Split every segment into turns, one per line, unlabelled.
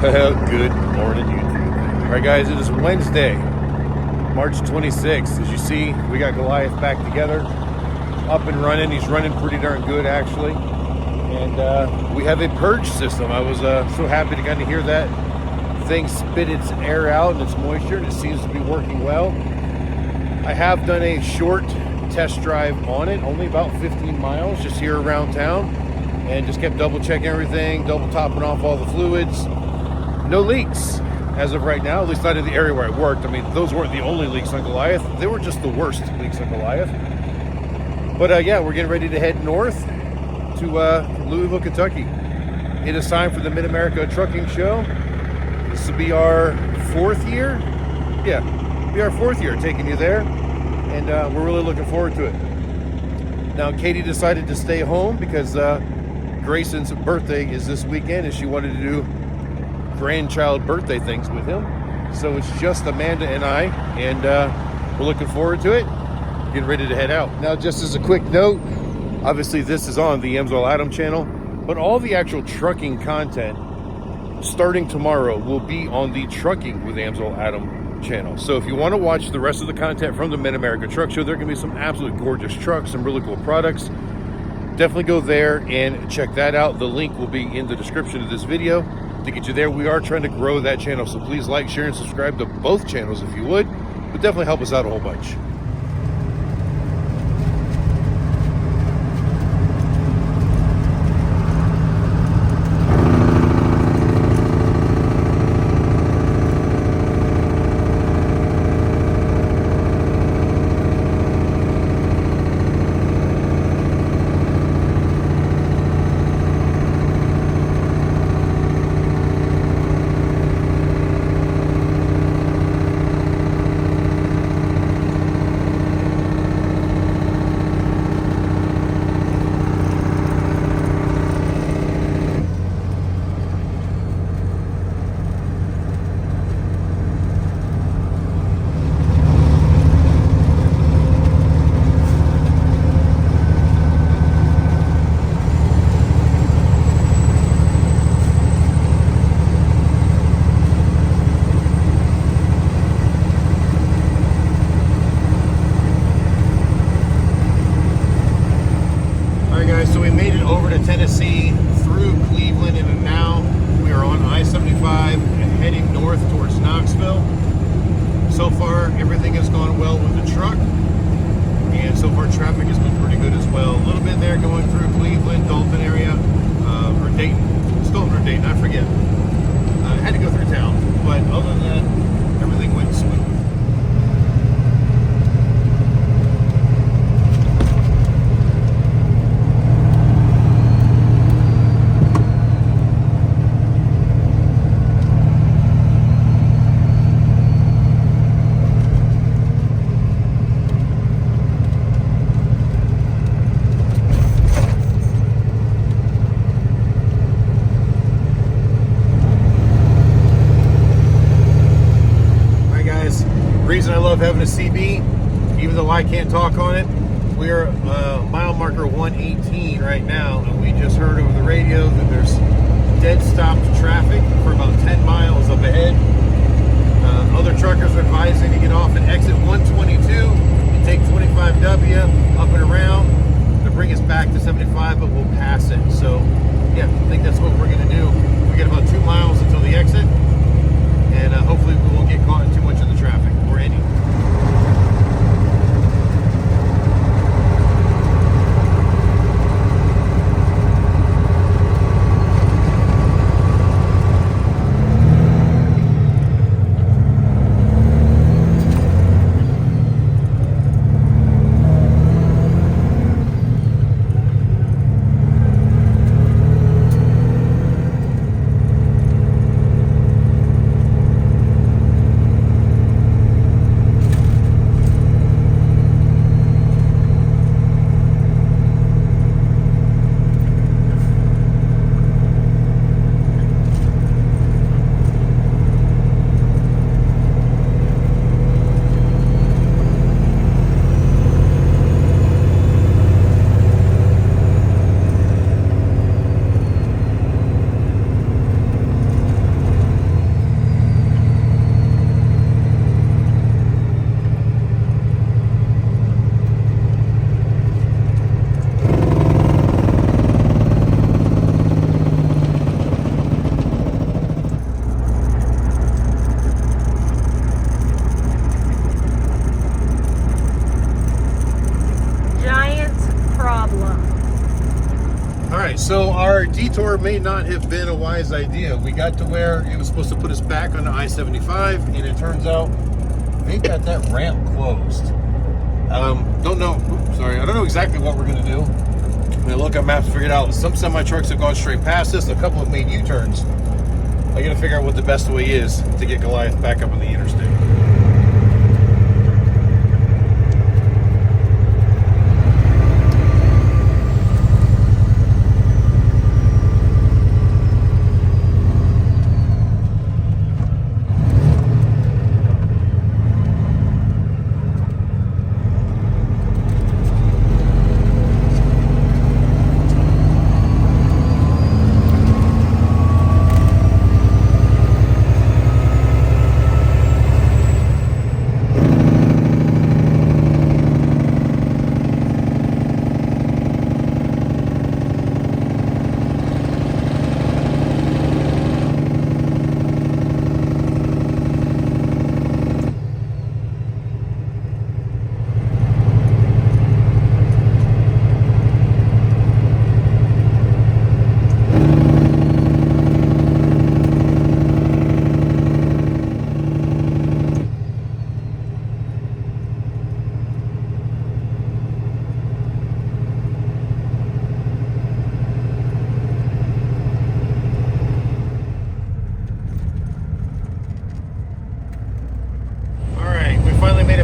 Good morning, YouTube. All right, guys, it is Wednesday, March 26th. As you see, we got Goliath back together, up and running. He's running pretty darn good, actually. And we have a purge system. I was so happy to kind of hear that thing spit its air out and its moisture, and it seems to be working well. I have done a short test drive on it, only about 15 miles, just here around town, and just kept double checking everything, double topping off all the fluids. No leaks as of right now, at least not in the area where I worked. I mean, those weren't the only leaks on Goliath. They were just the worst leaks on Goliath. But yeah, we're getting ready to head north to Louisville, Kentucky. It is time for the Mid-America Trucking Show. This will be our fourth year. Yeah, be our fourth year taking you there. And we're really looking forward to it. Now, Katie decided to stay home because Grayson's birthday is this weekend, and she wanted to do grandchild birthday things with him. So it's just Amanda and I, and we're looking forward to it. Getting ready to head out. Now, just as a quick note, obviously this is on the Amsoil Adam channel, but all the actual trucking content starting tomorrow will be on the Trucking with Amsoil Adam channel. So if you want to watch the rest of the content from the Mid-America Truck Show, there can be some absolutely gorgeous trucks, some really cool products. Definitely go there and check that out. The link will be in the description of this video to get you there. We are trying to grow that channel, so please like, share, and subscribe to both channels if you would. But definitely help us out a whole bunch. Tennessee through Cleveland, and now we are on I-75 and heading north towards Knoxville. So far everything has gone well with the truck, and so far traffic has been pretty good as well. A little bit there going through Cleveland, Dalton area, or Dayton, Stoughton or Dayton, I forget. I had to go through town, but other than that, everything went smooth. Reason I love having a CB, even though I can't talk on it, we're mile marker 118 right now, and we just heard over the radio that there's dead stopped traffic for about 10 miles up ahead. Other truckers are advising to get off at exit 122 and take 25W up and around to bring us back to 75, but we'll pass it. So yeah, I think that's what we're going to do. We got about 2 miles until the exit, and hopefully we won't get caught in too much of the traffic or any. detour may not have been a wise idea. We got to where it was supposed to put us back on I-75, and it turns out they've got that ramp closed. Don't know. Oops, sorry, I don't know exactly what we're gonna do. I'm gonna look at maps to figure it out. Some semi trucks have gone straight past us. A couple have made U-turns. I gotta figure out what the best way is to get Goliath back up on the interstate.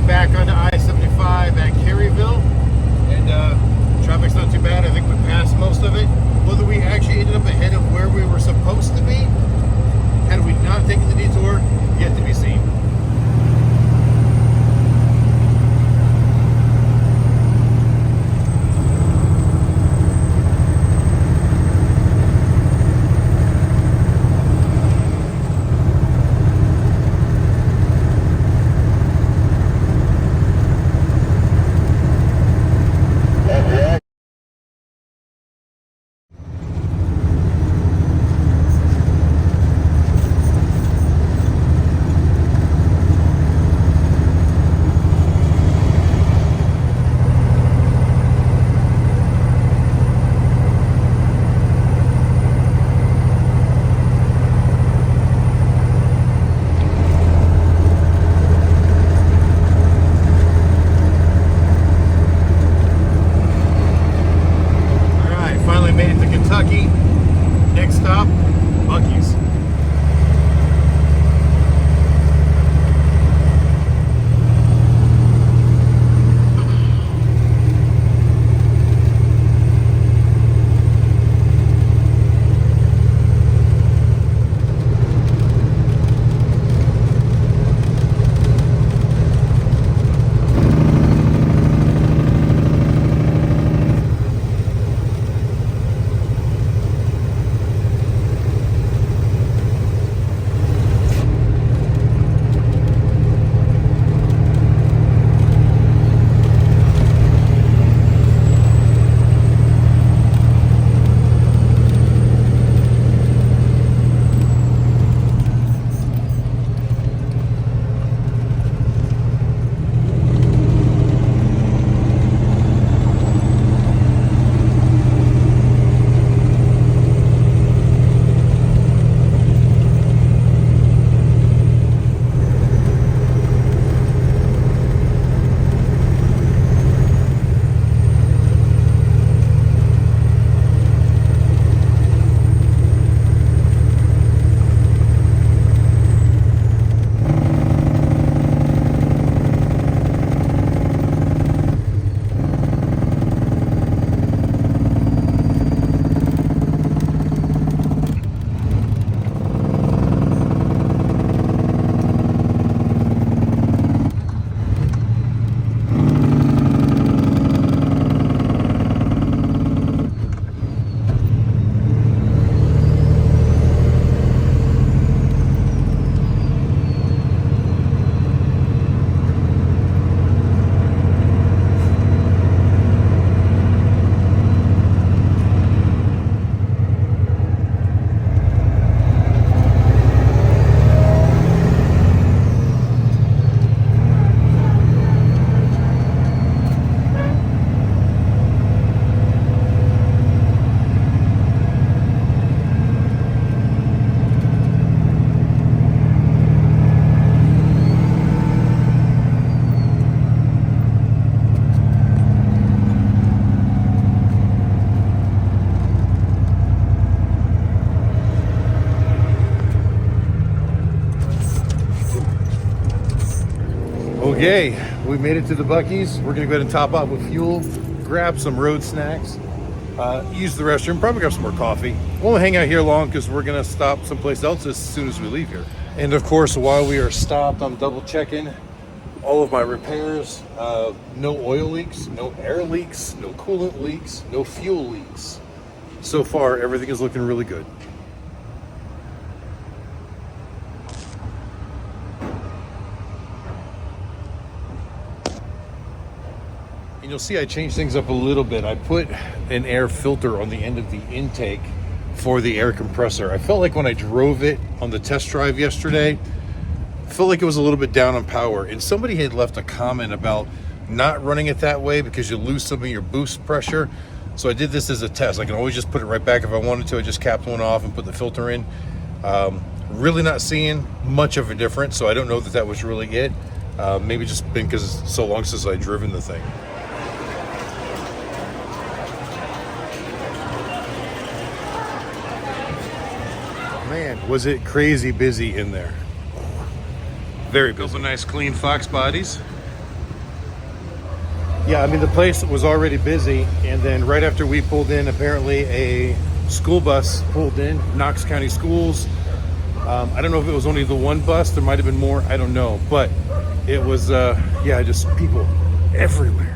Back onto I-75 at Caryville, and traffic's not too bad. I think we passed most of it. Whether we actually ended up ahead of where we were supposed to be had we not taken the detour, yet to be seen. Okay, we made it to the Buc-ee's. We're gonna go ahead and top up with fuel, grab some road snacks, use the restroom, probably grab some more coffee. Won't hang out here long because we're gonna stop someplace else as soon as we leave here. And of course, while we are stopped, I'm double checking all of my repairs. No oil leaks, no air leaks, no coolant leaks, no fuel leaks. So far, everything is looking really good. And you'll see I changed things up a little bit. I put an air filter on the end of the intake for the air compressor. I felt like when I drove it on the test drive yesterday, I felt like it was a little bit down on power. And somebody had left a comment about not running it that way because you lose some of your boost pressure. So I did this as a test. I can always just put it right back if I wanted to. I just capped one off and put the filter in. Really not seeing much of a difference, so I don't know that that was really it. Maybe just been because it's so long since I've driven the thing. Man, was it crazy busy in there. Very busy. Those are nice clean Fox bodies. Yeah, I mean, the place was already busy, and then right after we pulled in, apparently a school bus pulled in, Knox County Schools. I don't know if it was only the one bus, there might have been more, I don't know, but it was, yeah, just people everywhere.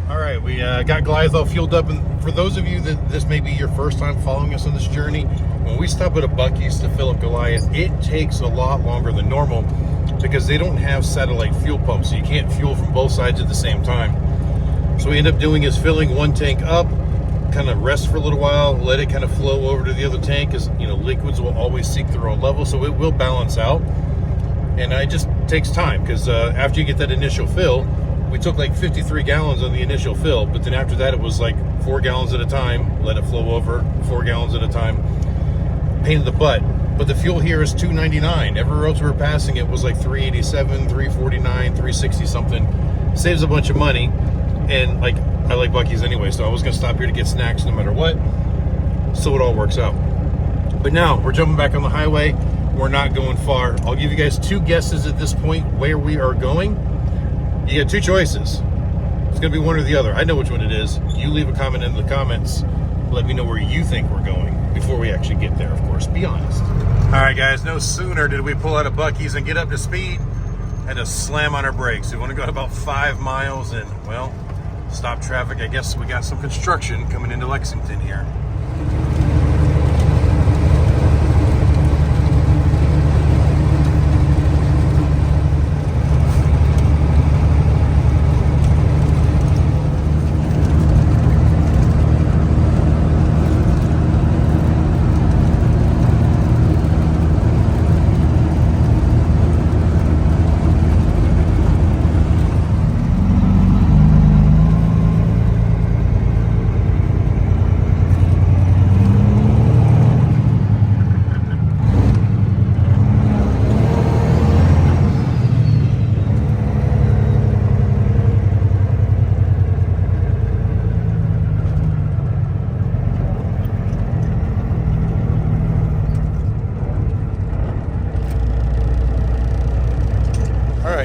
All right, we got Goliath all fueled up, and for those of you that this may be your first time following us on this journey, when we stop at a Buc-ee's to fill up Goliath, it takes a lot longer than normal because they don't have satellite fuel pumps, so you can't fuel from both sides at the same time. So what we end up doing is filling one tank up, kind of rest for a little while, let it kind of flow over to the other tank, because you know liquids will always seek their own level, so it will balance out. And it just takes time because after you get that initial fill, we took like 53 gallons on the initial fill, but then after that it was like 4 gallons at a time, let it flow over, 4 gallons at a time. Pain in the butt. But the fuel here is $2.99. Everywhere else we were passing it was like $3.87, $3.49, $3.60 something. Saves a bunch of money. And like I like Buc-ee's anyway, so I was gonna stop here to get snacks no matter what. So it all works out. But now we're jumping back on the highway. We're not going far. I'll give you guys 2 guesses at this point where we are going. You got 2 choices. It's gonna be one or the other. I know which one it is. You leave a comment in the comments. Let me know where you think we're going before we actually get there, of course. Be honest. All right, guys, no sooner did we pull out of Buc-ee's and get up to speed, had to slam on our brakes. We want to go about 5 miles and, well, stop traffic. I guess we got some construction coming into Lexington here.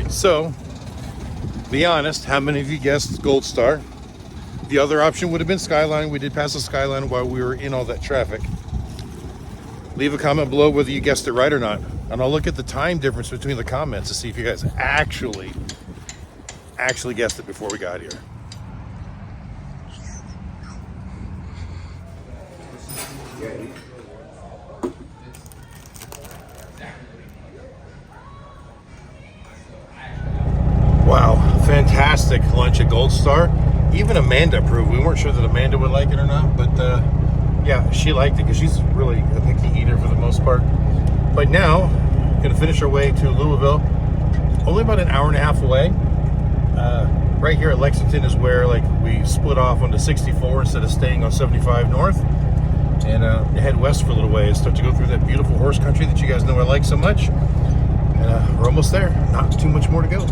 So, be honest, how many of you guessed Gold Star? The other option would have been Skyline. We did pass the Skyline while we were in all that traffic. Leave a comment below whether you guessed it right or not. And I'll look at the time difference between the comments to see if you guys actually guessed it before we got here. Wow, fantastic lunch at Gold Star. Even Amanda approved. We weren't sure that Amanda would like it or not, but yeah, she liked it because she's really a picky eater for the most part. But now, gonna finish our way to Louisville. Only about an hour and a half away. Right here at Lexington is where like we split off onto 64 instead of staying on 75 north. And head west for a little ways. Start to go through that beautiful horse country that you guys know I like so much. And we're almost there. Not too much more to go.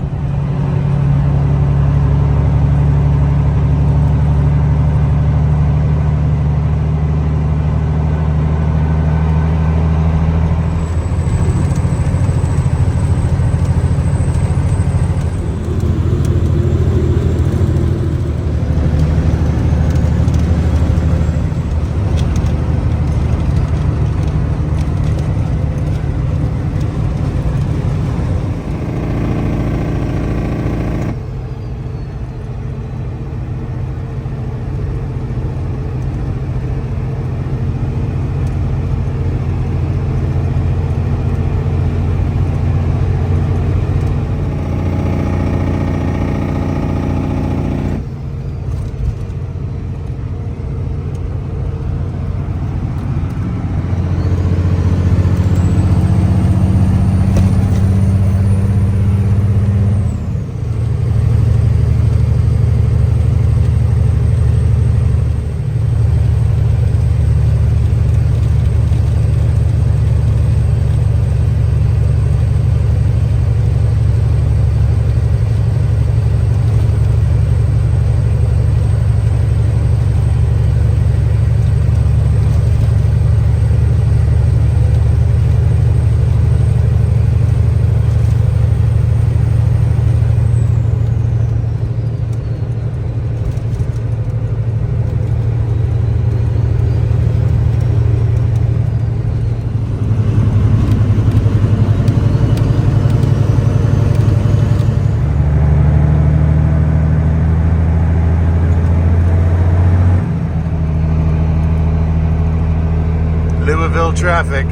traffic.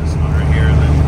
This one right here, and then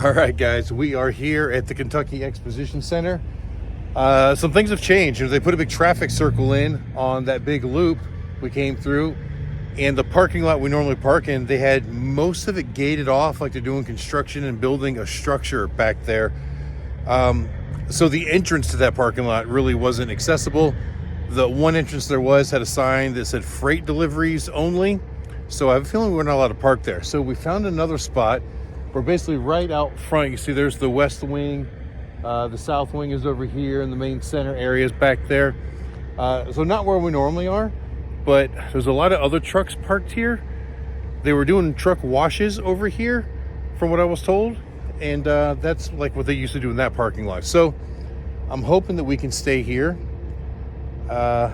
All right, guys, we are here at the Kentucky Exposition Center. Some things have changed. They put a big traffic circle in on that big loop we came through, and the parking lot we normally park in, they had most of it gated off like they're doing construction and building a structure back there. So the entrance to that parking lot really wasn't accessible. The one entrance there was had a sign that said freight deliveries only. So I have a feeling we're not allowed to park there. So we found another spot. We're basically right out front. You see there's the west wing. The south wing is over here, and the main center area is back there. So not where we normally are, but there's a lot of other trucks parked here. They were doing truck washes over here, from what I was told. And that's like what they used to do in that parking lot. So I'm hoping that we can stay here. I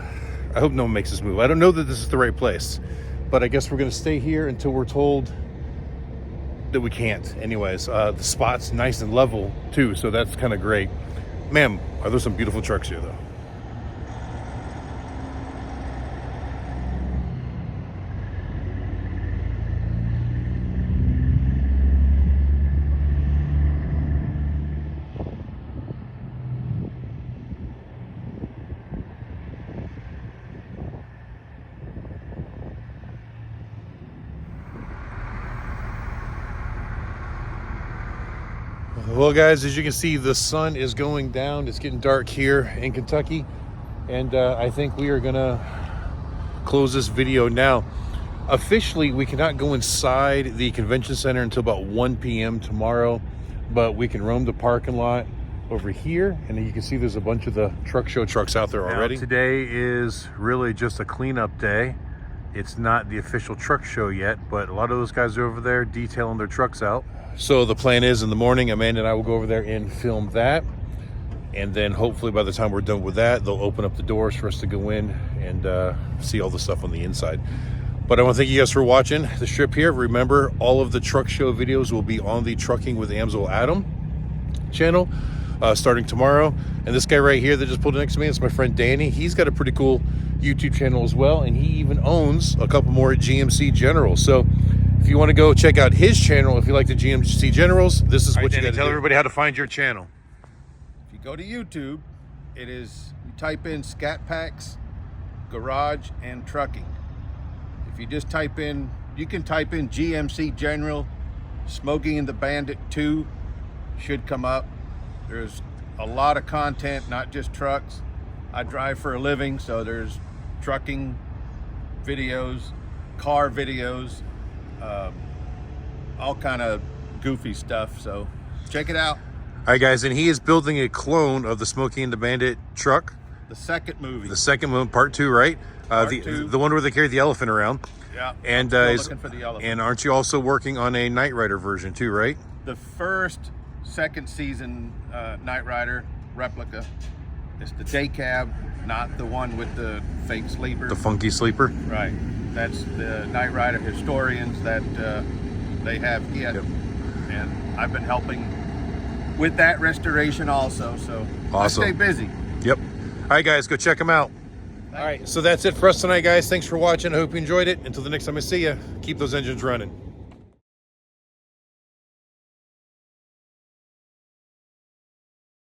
hope no one makes this move. I don't know that this is the right place, but I guess we're going to stay here until we're told that we can't. Anyways, the spot's nice and level too, so that's kind of great. Man, are there some beautiful trucks here though. Well, guys, as you can see, the sun is going down. It's getting dark here in Kentucky, and I think we are gonna close this video now. Officially, we cannot go inside the convention center until about 1 p.m. tomorrow, but we can roam the parking lot over here, and you can see there's a bunch of the truck show trucks out there already. Now, today is really just a cleanup day. It's not the official truck show yet, but a lot of those guys are over there detailing their trucks out. So the plan is in the morning, Amanda and I will go over there and film that. And then hopefully by the time we're done with that, they'll open up the doors for us to go in and see all the stuff on the inside. But I want to thank you guys for watching the strip here. Remember, all of the truck show videos will be on the Trucking with Amsoil Adam channel starting tomorrow. And this guy right here that just pulled next to me, it's my friend Danny. He's got a pretty cool YouTube channel as well, and he even owns a couple more GMC Generals. So if you want to go check out his channel, if you like the GMC Generals, this is what you got to tell everybody how to find your channel.
If you go to YouTube, you type in Scat Packs, Garage, and Trucking. If you just type in, you can type in GMC General, Smokey and the Bandit 2 should come up. There's a lot of content, not just trucks. I drive for a living, so there's trucking videos, car videos, all kind of goofy stuff, so check it out.
All right, guys, and he is building a clone of the Smokey and the Bandit truck.
The second movie.
The second one, part 2, right? The one where they carry the elephant around.
Yeah,
and
looking for the elephant.
And aren't you also working on a Knight Rider version too, right?
The second season Knight Rider replica. It's the day cab, not the one with the fake sleeper.
The funky sleeper.
Right. That's the Knight Rider historians that they have yet. Yep. And I've been helping with that restoration also. So
awesome.
I stay busy.
Yep. All right, guys, go check them out. All right, so that's it for us tonight, guys. Thanks for watching. I hope you enjoyed it. Until the next time I see you, keep those engines running.